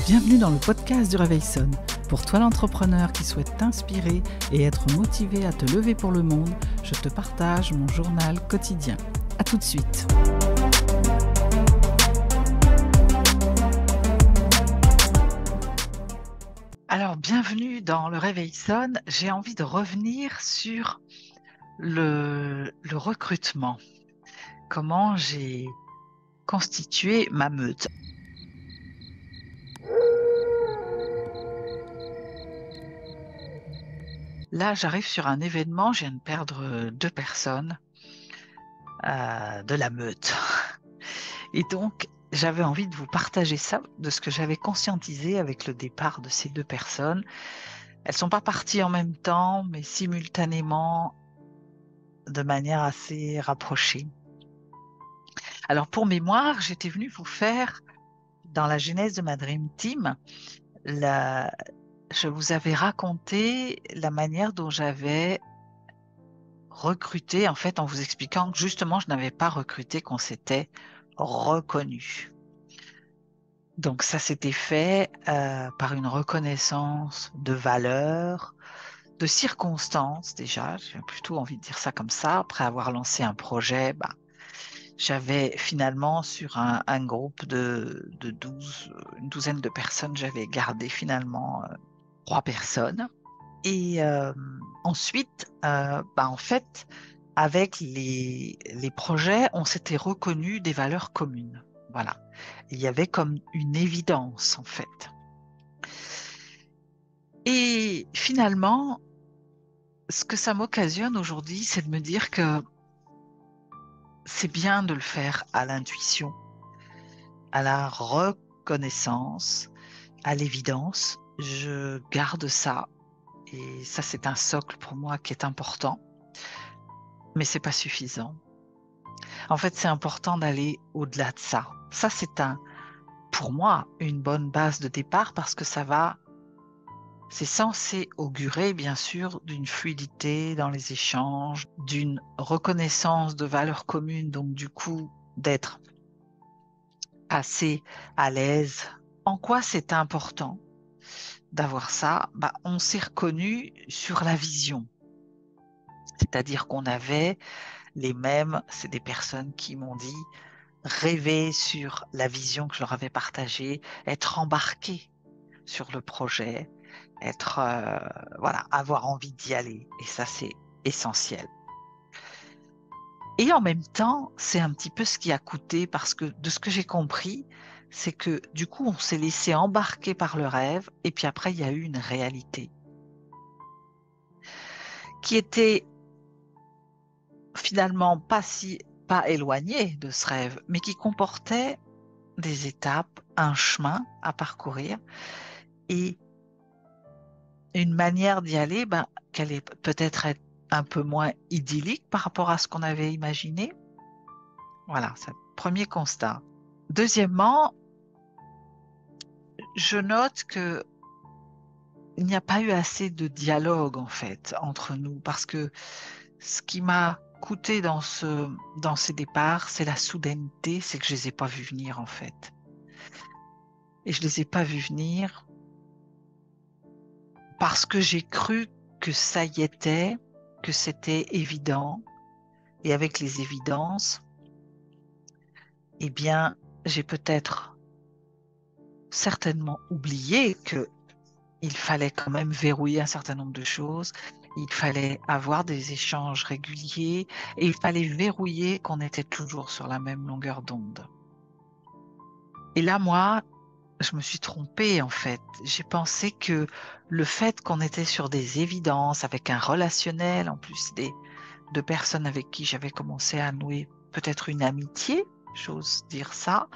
Bienvenue dans le podcast du Réveil Sonne. Pour toi l'entrepreneur qui souhaite t'inspirer et être motivé à te lever pour le monde, je te partage mon journal quotidien. À tout de suite. Alors, bienvenue dans le Réveil Sonne. J'ai envie de revenir sur le recrutement. Comment j'ai constitué ma meute. Là, j'arrive sur un événement, je viens de perdre 2 personnes de la meute. Et donc, j'avais envie de vous partager ça, de ce que j'avais conscientisé avec le départ de ces 2 personnes. Elles ne sont pas parties en même temps, mais simultanément, de manière assez rapprochée. Alors, pour mémoire, j'étais venue vous faire, dans la genèse de ma Dream Team, je vous avais raconté la manière dont j'avais recruté, en fait, en vous expliquant que justement, je n'avais pas recruté, qu'on s'était reconnu. Donc ça s'était fait par une reconnaissance de valeur, de circonstances déjà. J'ai plutôt envie de dire ça comme ça. Après avoir lancé un projet, j'avais finalement sur un groupe de 12, une douzaine de personnes, j'avais gardé finalement 3 personnes. Et ensuite, en fait, avec les projets, on s'était reconnu des valeurs communes. Voilà. Il y avait comme une évidence, en fait. Et finalement, ce que ça m'occasionne aujourd'hui, c'est de me dire que c'est bien de le faire à l'intuition, à la reconnaissance, à l'évidence. Je garde ça. Et ça, c'est un socle pour moi qui est important. Mais c'est pas suffisant. En fait, c'est important d'aller au-delà de ça. Ça, c'est pour moi, une bonne base de départ parce que c'est censé augurer, bien sûr, d'une fluidité dans les échanges, d'une reconnaissance de valeurs communes, donc du coup, d'être assez à l'aise. En quoi c'est important d'avoir ça? On s'est reconnu sur la vision. C'est-à-dire qu'on avait les mêmes, c'est des personnes qui m'ont dit, rêver sur la vision que je leur avais partagée, être embarqué sur le projet, avoir envie d'y aller. Et ça, c'est essentiel. Et en même temps, c'est un petit peu ce qui a coûté parce que de ce que j'ai compris, c'est que du coup, on s'est laissé embarquer par le rêve et puis après, il y a eu une réalité qui était finalement pas éloignée de ce rêve, mais qui comportait des étapes, un chemin à parcourir et une manière d'y aller, qu'elle est peut-être être un peu moins idyllique par rapport à ce qu'on avait imaginé. Voilà, c'est le premier constat. Deuxièmement, je note que il n'y a pas eu assez de dialogue en fait entre nous parce que ce qui m'a coûté dans ces départs, c'est la soudaineté, c'est que je les ai pas vus venir en fait. Et je les ai pas vus venir parce que j'ai cru que ça y était, que c'était évident. Et avec les évidences, eh bien, j'ai peut-être certainement oublié qu'il fallait quand même verrouiller un certain nombre de choses. Il fallait avoir des échanges réguliers et il fallait verrouiller qu'on était toujours sur la même longueur d'onde. Et là, moi, je me suis trompée en fait. J'ai pensé que le fait qu'on était sur des évidences avec un relationnel, en plus de personnes avec qui j'avais commencé à nouer peut-être une amitié, j'ose dire ça,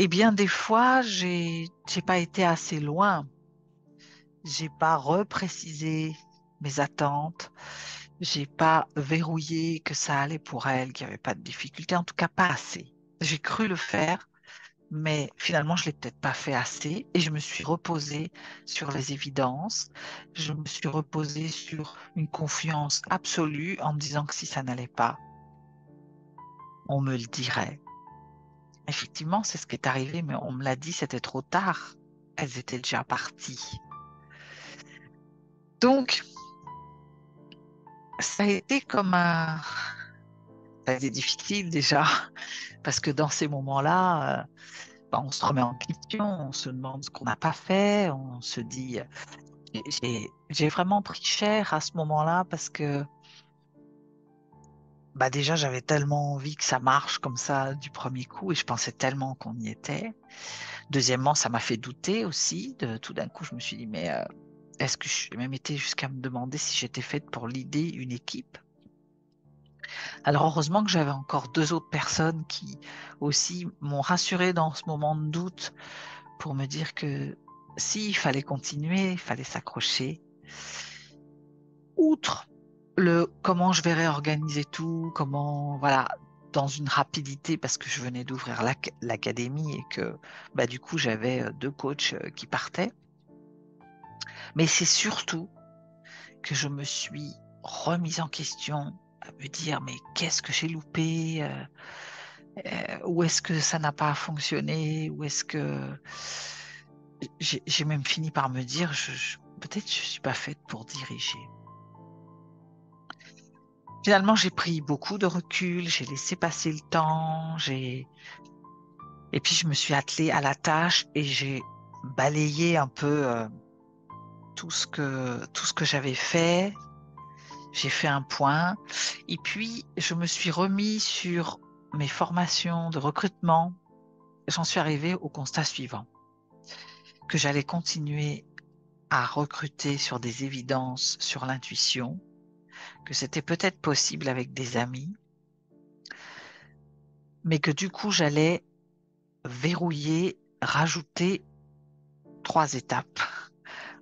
eh bien des fois, j'ai pas été assez loin. J'ai pas reprécisé mes attentes. J'ai pas verrouillé que ça allait pour elle, qu'il n'y avait pas de difficulté, en tout cas pas assez. J'ai cru le faire, mais finalement, je l'ai peut-être pas fait assez et je me suis reposée sur les évidences. Je me suis reposée sur une confiance absolue en me disant que si ça n'allait pas, on me le dirait. effectivement, c'est ce qui est arrivé, mais on me l'a dit, c'était trop tard. Elles étaient déjà parties. Donc, ça a été comme un... Ça a été difficile déjà, parce que dans ces moments-là, on se remet en question, on se demande ce qu'on n'a pas fait, on se dit... J'ai vraiment pris cher à ce moment-là parce que déjà, j'avais tellement envie que ça marche comme ça du premier coup et je pensais tellement qu'on y était. Deuxièmement, ça m'a fait douter aussi. Tout d'un coup, je me suis dit, mais est-ce que j'ai même été jusqu'à me demander si j'étais faite pour l'idée une équipe? Alors, heureusement que j'avais encore deux autres personnes qui aussi m'ont rassurée dans ce moment de doute pour me dire que s'il fallait continuer, il fallait s'accrocher. Outre le comment je vais réorganiser tout, comment, voilà, dans une rapidité, parce que je venais d'ouvrir l'académie et que du coup j'avais deux coachs qui partaient. Mais c'est surtout que je me suis remise en question, à me dire mais qu'est-ce que j'ai loupé, où est-ce que ça n'a pas fonctionné, où est-ce que j'ai même fini par me dire peut-être je suis pas faite pour diriger. Finalement, j'ai pris beaucoup de recul, j'ai laissé passer le temps, et puis je me suis attelée à la tâche et j'ai balayé un peu tout ce que j'avais fait. J'ai fait un point et puis je me suis remis sur mes formations de recrutement. J'en suis arrivée au constat suivant, que j'allais continuer à recruter sur des évidences, sur l'intuition, que c'était peut-être possible avec des amis, mais que du coup j'allais verrouiller, rajouter 3 étapes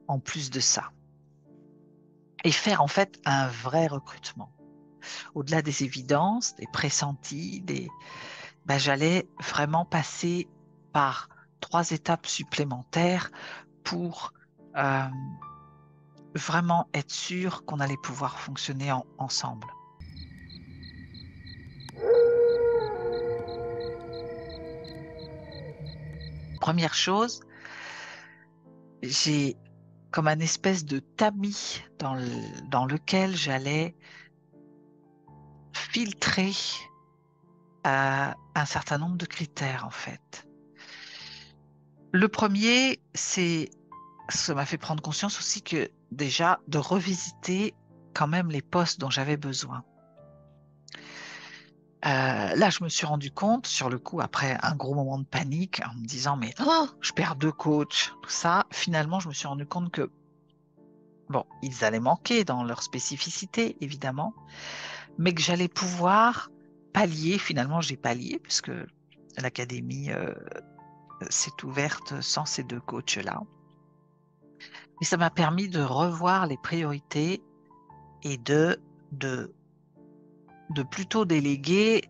en plus de ça et faire en fait un vrai recrutement. Au-delà des évidences, des pressentis, j'allais vraiment passer par 3 étapes supplémentaires pour euh, vraiment être sûr qu'on allait pouvoir fonctionner ensemble. Première chose, j'ai comme un espèce de tamis dans lequel j'allais filtrer un certain nombre de critères en fait. Le premier, ça m'a fait prendre conscience aussi que déjà de revisiter quand même les postes dont j'avais besoin. Là, je me suis rendu compte sur le coup, après un gros moment de panique, en me disant mais je perds 2 coachs, tout ça. Finalement, je me suis rendu compte que bon, ils allaient manquer dans leur spécificité, évidemment, mais que j'allais pouvoir pallier. Finalement, j'ai pallié puisque l'académie s'est ouverte sans ces 2 coachs-là. Mais ça m'a permis de revoir les priorités et de, de plutôt déléguer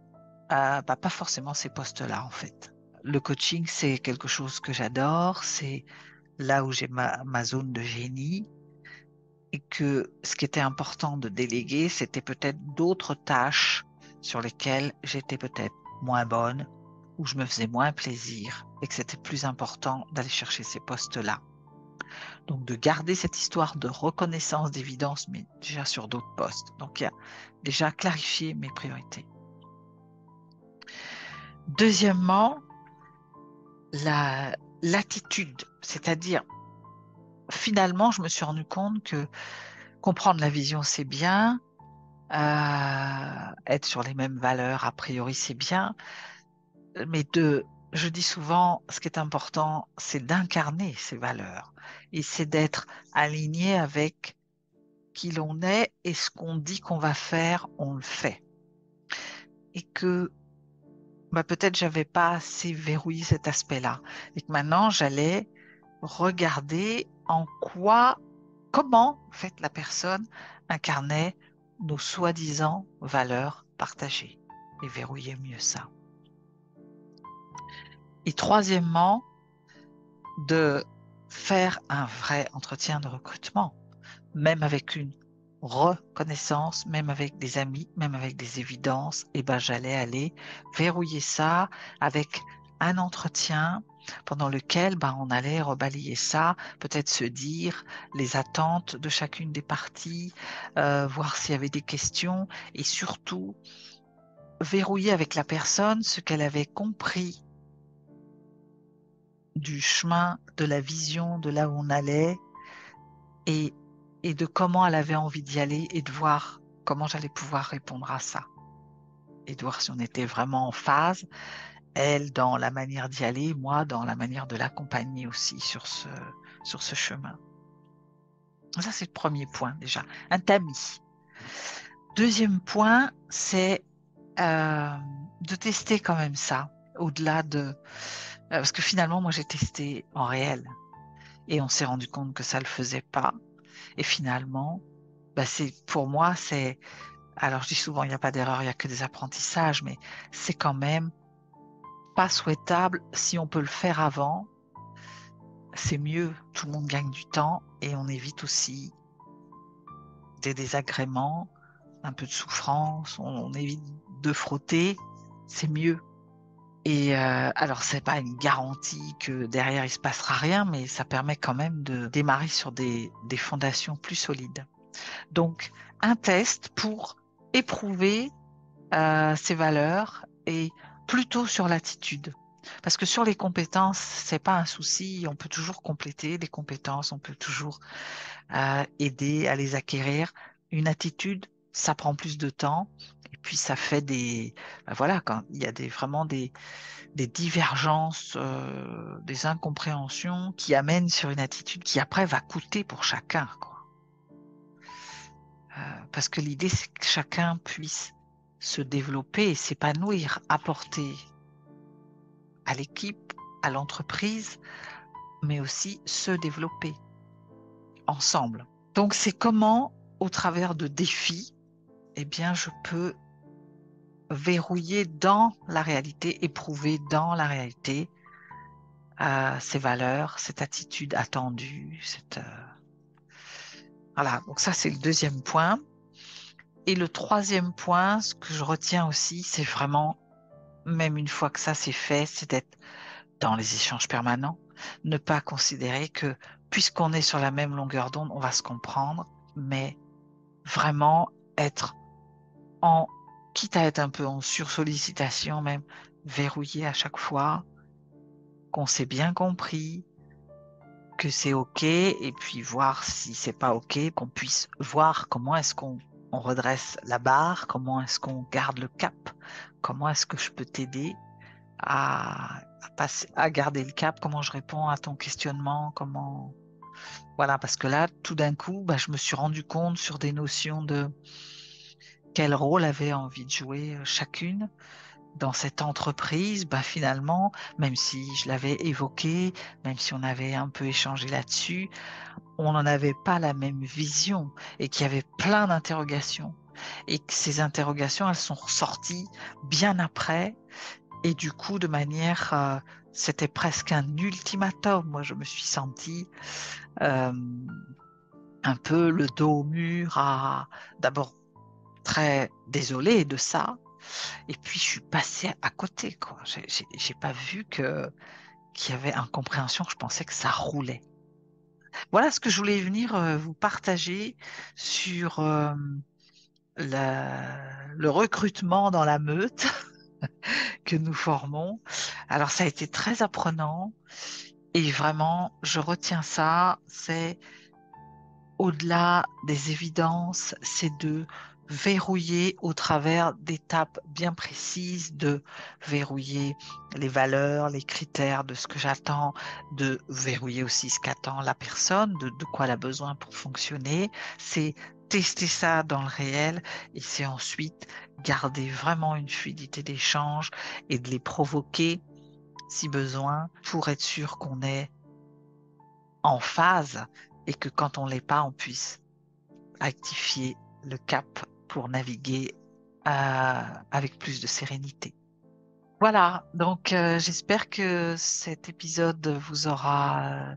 pas forcément ces postes-là, en fait. Le coaching, c'est quelque chose que j'adore, c'est là où j'ai ma zone de génie et que ce qui était important de déléguer, c'était peut-être d'autres tâches sur lesquelles j'étais peut-être moins bonne, où je me faisais moins plaisir et que c'était plus important d'aller chercher ces postes-là. Donc de garder cette histoire de reconnaissance d'évidence, mais déjà sur d'autres postes. Donc il y a déjà clarifié mes priorités. Deuxièmement, l'attitude, c'est-à-dire finalement, je me suis rendu compte que comprendre la vision, c'est bien, être sur les mêmes valeurs, a priori, c'est bien, mais je dis souvent, ce qui est important, c'est d'incarner ces valeurs et c'est d'être aligné avec qui l'on est et ce qu'on dit qu'on va faire, on le fait. Et que peut-être j'avais pas assez verrouillé cet aspect-là et que maintenant j'allais regarder comment en fait la personne incarnait nos soi-disant valeurs partagées et verrouiller mieux ça. Et troisièmement, de faire un vrai entretien de recrutement, même avec une reconnaissance, même avec des amis, même avec des évidences, j'allais aller verrouiller ça avec un entretien pendant lequel on allait rebalayer ça, peut-être se dire les attentes de chacune des parties, voir s'il y avait des questions et surtout verrouiller avec la personne ce qu'elle avait compris du chemin, de la vision, de là où on allait et, et de comment elle avait envie d'y aller et de voir comment j'allais pouvoir répondre à ça et de voir si on était vraiment en phase, elle dans la manière d'y aller, moi dans la manière de l'accompagner aussi sur ce chemin. Ça, c'est le premier point déjà, un tamis. Deuxième point, c'est de tester quand même ça, au-delà de... parce que finalement, moi, j'ai testé en réel et on s'est rendu compte que ça ne le faisait pas. Et finalement, pour moi, c'est... Alors, je dis souvent, il n'y a pas d'erreur, il n'y a que des apprentissages, mais c'est quand même pas souhaitable. Si on peut le faire avant, c'est mieux. Tout le monde gagne du temps et on évite aussi des désagréments, un peu de souffrance, on évite de frotter, c'est mieux. Et alors, c'est pas une garantie que derrière il se passera rien, mais ça permet quand même de démarrer sur des fondations plus solides. Donc, un test pour éprouver ses valeurs et plutôt sur l'attitude. Parce que sur les compétences, c'est pas un souci, on peut toujours compléter des compétences, on peut toujours aider à les acquérir. Une attitude, ça prend plus de temps. Et puis ça fait voilà, quand il y a vraiment des divergences, des incompréhensions qui amènent sur une attitude qui après va coûter pour chacun, quoi. Parce que l'idée, c'est que chacun puisse se développer et s'épanouir, apporter à l'équipe, à l'entreprise, mais aussi se développer ensemble. Donc, c'est comment, au travers de défis, eh bien, je peux verrouiller dans la réalité, éprouver dans la réalité ces valeurs, cette attitude attendue. Voilà, donc ça, c'est le deuxième point. Et le troisième point, ce que je retiens aussi, c'est vraiment, même une fois que ça c'est fait, c'est d'être dans les échanges permanents, ne pas considérer que puisqu'on est sur la même longueur d'onde, on va se comprendre, mais vraiment être en, quitte à être un peu en sursollicitation même, verrouillé à chaque fois, qu'on s'est bien compris, que c'est OK, et puis voir si c'est pas OK, qu'on puisse voir comment est-ce qu'on redresse la barre, comment est-ce qu'on garde le cap, comment est-ce que je peux t'aider à garder le cap, comment je réponds à ton questionnement, comment... Voilà, parce que là, tout d'un coup, je me suis rendu compte sur des notions de quel rôle avait envie de jouer chacune dans cette entreprise. Finalement, même si je l'avais évoqué, même si on avait un peu échangé là-dessus, on n'en avait pas la même vision et qu'il y avait plein d'interrogations. Et que ces interrogations, elles sont ressorties bien après. Et du coup, de manière, c'était presque un ultimatum. Moi, je me suis sentie euh, un peu le dos au mur, d'abord très désolée de ça. Et puis, je suis passée à côté, quoi. J'ai pas vu qu'il y avait incompréhension. Je pensais que ça roulait. Voilà ce que je voulais venir vous partager sur le recrutement dans la meute que nous formons. Alors, ça a été très apprenant et vraiment, je retiens ça, c'est au-delà des évidences, c'est de verrouiller au travers d'étapes bien précises, de verrouiller les valeurs, les critères de ce que j'attends, de verrouiller aussi ce qu'attend la personne, de quoi elle a besoin pour fonctionner. C'est tester ça dans le réel et c'est ensuite garder vraiment une fluidité d'échange et de les provoquer si besoin pour être sûr qu'on est en phase et que quand on l'est pas, on puisse rectifier le cap pour naviguer avec plus de sérénité. Voilà, donc j'espère que cet épisode vous aura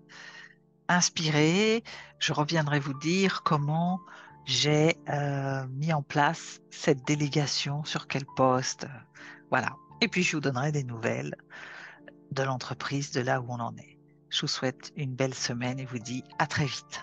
inspiré. Je reviendrai vous dire comment j'ai mis en place cette délégation, sur quel poste. Voilà. Et puis je vous donnerai des nouvelles de l'entreprise, de là où on en est. Je vous souhaite une belle semaine et vous dis à très vite.